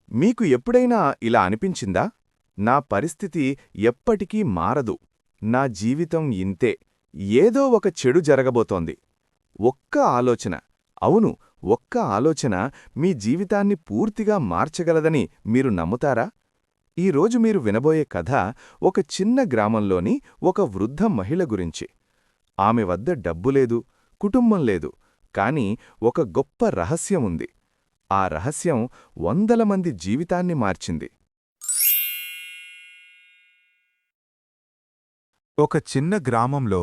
మీకు ఎప్పుడైనా ఇలా అనిపించిందా? నా పరిస్థితి ఎప్పటికీ మారదు, నా జీవితం ఇంతే, ఏదో ఒక చెడు జరగబోతోంది. ఒక్క ఆలోచన, అవును, ఒక్క ఆలోచన మీ జీవితాన్ని పూర్తిగా మార్చగలదని మీరు నమ్ముతారా? ఈరోజు మీరు వినబోయే కథ ఒక చిన్న గ్రామంలోని ఒక వృద్ధ మహిళ గురించి. ఆమె వద్ద డబ్బులేదు, కుటుంబం లేదు, కాని ఒక గొప్ప రహస్యముంది. ఆ రహస్యం వందల మంది జీవితాన్ని మార్చింది. ఒక చిన్న గ్రామంలో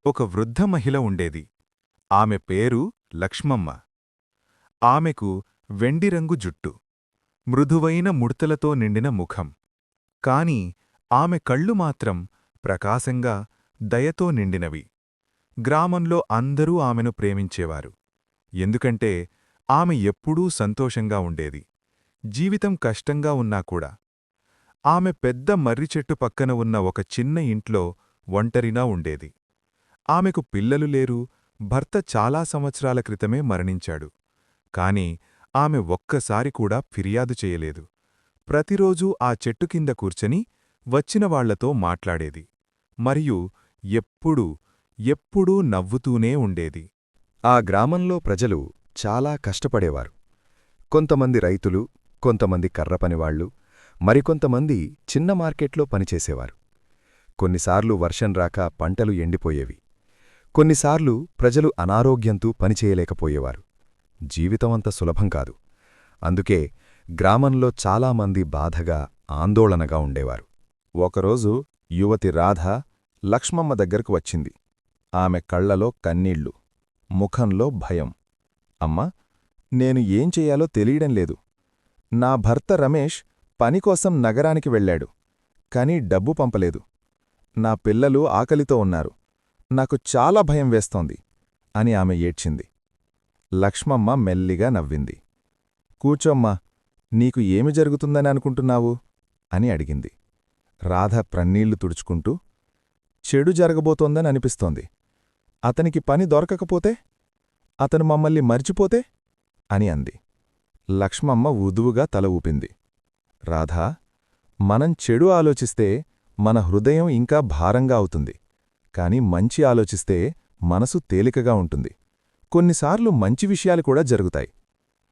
ఒక వృద్ధ మహిళ ఉండేది. ఆమె పేరు లక్ష్మమ్మ. ఆమెకు వెండిరంగు జుట్టు, మృదువైన ముడతలతో నిండిన ముఖం. కాని ఆమె కళ్ళు మాత్రం ప్రకాశంగా, దయతో నిండినవి. గ్రామంలో అందరూ ఆమెను ప్రేమించేవారు. ఎందుకంటే ఆమె ఎప్పుడూ సంతోషంగా ఉండేది, జీవితం కష్టంగా ఉన్నా కూడా. ఆమె పెద్ద మర్రిచెట్టు పక్కన ఉన్న ఒక చిన్న ఇంట్లో ఒంటరిగా ఉండేది. ఆమెకు పిల్లలు లేరు, భర్త చాలా సంవత్సరాల క్రితమే మరణించాడు. కాని ఆమె ఒక్కసారి కూడా ఫిర్యాదు చేయలేదు. ప్రతిరోజూ ఆ చెట్టు కింద కూర్చొని వచ్చినవాళ్లతో మాట్లాడేది. మరియు ఎప్పుడూ నవ్వుతూనే ఉండేది. ఆ గ్రామంలో ప్రజలు చాలా కష్టపడేవారు. కొంతమంది రైతులు, కొంతమంది కర్రపనివాళ్లు, మరికొంతమంది చిన్న మార్కెట్లో పనిచేసేవారు. కొన్నిసార్లు వర్షం రాక పంటలు ఎండిపోయేవి. కొన్నిసార్లు ప్రజలు అనారోగ్యంతో పనిచేయలేకపోయేవారు. జీవితమంత సులభం కాదు. అందుకే గ్రామంలో చాలామంది బాధగా, ఆందోళనగా ఉండేవారు. ఒకరోజు యువతి రాధ లక్ష్మమ్మ దగ్గరకు వచ్చింది. ఆమె కళ్లలో కన్నీళ్లు, ముఖంలో భయం. అమ్మా, నేను ఏం చెయ్యాలో తెలియడంలేదు. నా భర్త రమేష్ పనికోసం నగరానికి వెళ్లాడు, కాని డబ్బు పంపలేదు. నా పిల్లలు ఆకలితో ఉన్నారు, నాకు చాలా భయం వేస్తోంది అని ఆమె ఏడ్చింది. లక్ష్మమ్మ మెల్లిగా నవ్వింది. కూచోమ్మా, నీకు ఏమి జరుగుతుందని అనుకుంటున్నావు అని అడిగింది. రాధ ప్రన్నీళ్లు తుడుచుకుంటూ, చెడు జరగబోతోందని అనిపిస్తోంది. అతనికి పని దొరకకపోతే, అతను మమ్మల్ని మర్చిపోతే అని అంది. లక్ష్మమ్మ ఉదువుగా తల ఊపింది. రాధా, మనం చెడు ఆలోచిస్తే మన హృదయం ఇంకా భారంగా అవుతుంది. కాని మంచి ఆలోచిస్తే మనసు తేలికగా ఉంటుంది. కొన్నిసార్లు మంచి విషయాలు కూడా జరుగుతాయి.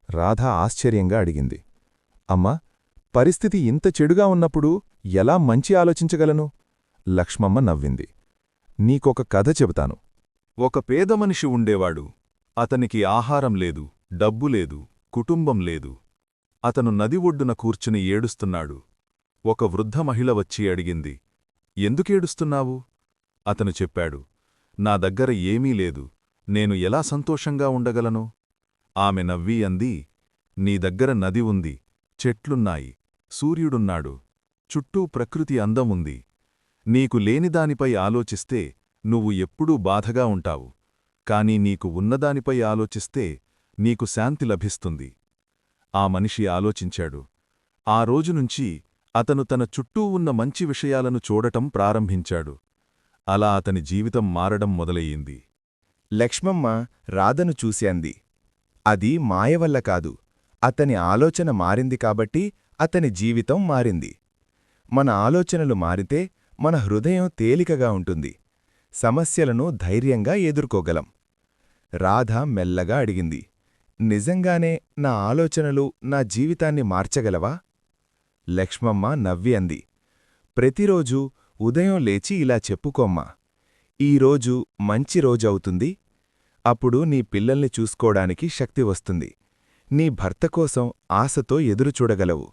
రాధ ఆశ్చర్యంగా అడిగింది. అమ్మా, పరిస్థితి ఇంత చెడుగా ఉన్నప్పుడు ఎలా మంచి ఆలోచించగలను? లక్ష్మమ్మ నవ్వింది. నీకొక కథ చెబుతాను. ఒక పేదమనిషి ఉండేవాడు. అతనికి ఆహారం లేదు, డబ్బు లేదు, కుటుంబం లేదు. అతను నది ఒడ్డున కూర్చుని ఏడుస్తున్నాడు. ఒక వృద్ధ మహిళ వచ్చి అడిగింది, ఎందుకేడుస్తున్నావు? అతను చెప్పాడు, నా దగ్గర ఏమీ లేదు, నేను ఎలా సంతోషంగా ఉండగలను? ఆమె నవ్వి అంది, నీ దగ్గర నది ఉంది, చెట్లున్నాయి, సూర్యుడున్నాడు, చుట్టూ ప్రకృతి అందం ఉంది. నీకు లేనిదానిపై ఆలోచిస్తే నువ్వు ఎప్పుడూ బాధగా ఉంటావు. కాని నీకు ఉన్నదానిపై ఆలోచిస్తే నీకు శాంతి లభిస్తుంది. ఆ మనిషి ఆలోచించాడు. ఆ రోజునుంచి అతను తన చుట్టూ ఉన్న మంచి విషయాలను చూడటం ప్రారంభించాడు. అలా అతని జీవితం మారడం మొదలయ్యింది. లక్ష్మమ్మ రాధను చూసి అంది. అది మాయవల్ల కాదు, అతని ఆలోచన మారింది కాబట్టి అతని జీవితం మారింది. మన ఆలోచనలు మారితే మన హృదయం తేలికగా ఉంటుంది, సమస్యలను ధైర్యంగా ఎదుర్కోగలం. రాధ మెల్లగా అడిగింది, నిజంగానే నా ఆలోచనలు నా జీవితాన్ని మార్చగలవా? లక్ష్మమ్మ నవ్వి అంది, ప్రతిరోజూ ఉదయం లేచి ఇలా చెప్పుకోమ్మా, ఈరోజు మంచి రోజవుతుంది. అప్పుడు నీ పిల్లల్ని చూసుకోడానికి శక్తి వస్తుంది. నీ భర్త కోసం ఆశతో ఎదురుచూడగలవు.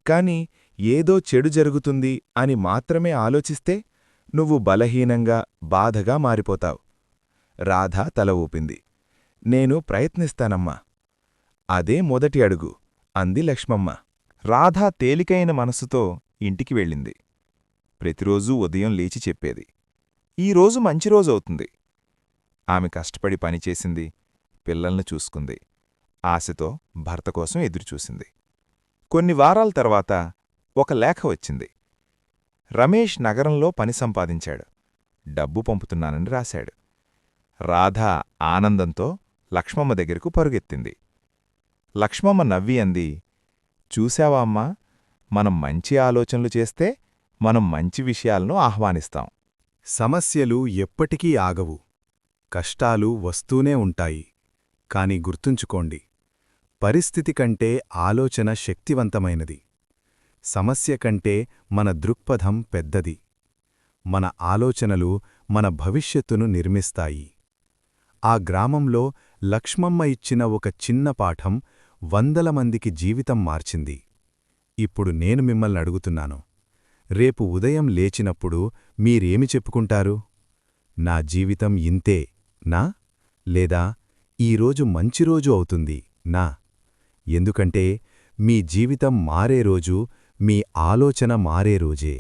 కాని ఏదో చెడు జరుగుతుంది అని మాత్రమే ఆలోచిస్తే నువ్వు బలహీనంగా, బాధగా మారిపోతావు. రాధ తల ఊపింది. నేను ప్రయత్నిస్తానమ్మా. అదే మొదటి అడుగు అంది లక్ష్మమ్మ. రాధ తేలికైన మనసుతో ఇంటికి వెళ్ళింది. ప్రతిరోజూ ఉదయం లేచి చెప్పేది, ఈరోజు మంచి రోజవుతుంది. ఆమె కష్టపడి పనిచేసింది, పిల్లల్ని చూసుకుంది, ఆశతో భర్త కోసం ఎదురుచూసింది. కొన్ని వారాల తర్వాత ఒక లేఖ వచ్చింది. రమేష్ నగరంలో పని సంపాదించాడు, డబ్బు పంపుతున్నానని రాశాడు. రాధ ఆనందంతో లక్ష్మమ్మ దగ్గరకు పరుగెత్తింది. లక్ష్మమ్మ నవ్వి అంది, చూశావా అమ్మా, మనం మంచి ఆలోచనలు చేస్తే మనం మంచి విషయాలను ఆహ్వానిస్తాం. సమస్యలు ఎప్పటికీ ఆగవు. కష్టాలు వస్తూనే ఉంటాయి. కాని గుర్తుంచుకోండి, పరిస్థితి కంటే ఆలోచన శక్తివంతమైనది. సమస్య కంటే మన దృక్పథం పెద్దది. మన ఆలోచనలు మన భవిష్యత్తును నిర్మిస్తాయి. ఆ గ్రామంలో లక్ష్మమ్మ ఇచ్చిన ఒక చిన్న పాఠం వందల మందికి జీవితం మార్చింది. ఇప్పుడు నేను మిమ్మల్నడుగుతున్నాను, రేపు ఉదయం లేచినప్పుడు మీరేమి చెప్పుకుంటారు? నా జీవితం ఇంతే నా? లేదా ఈరోజు మంచి రోజు అవుతుంది నా? ఎందుకంటే మీ జీవితం మారే రోజు మీ ఆలోచన మారే రోజే.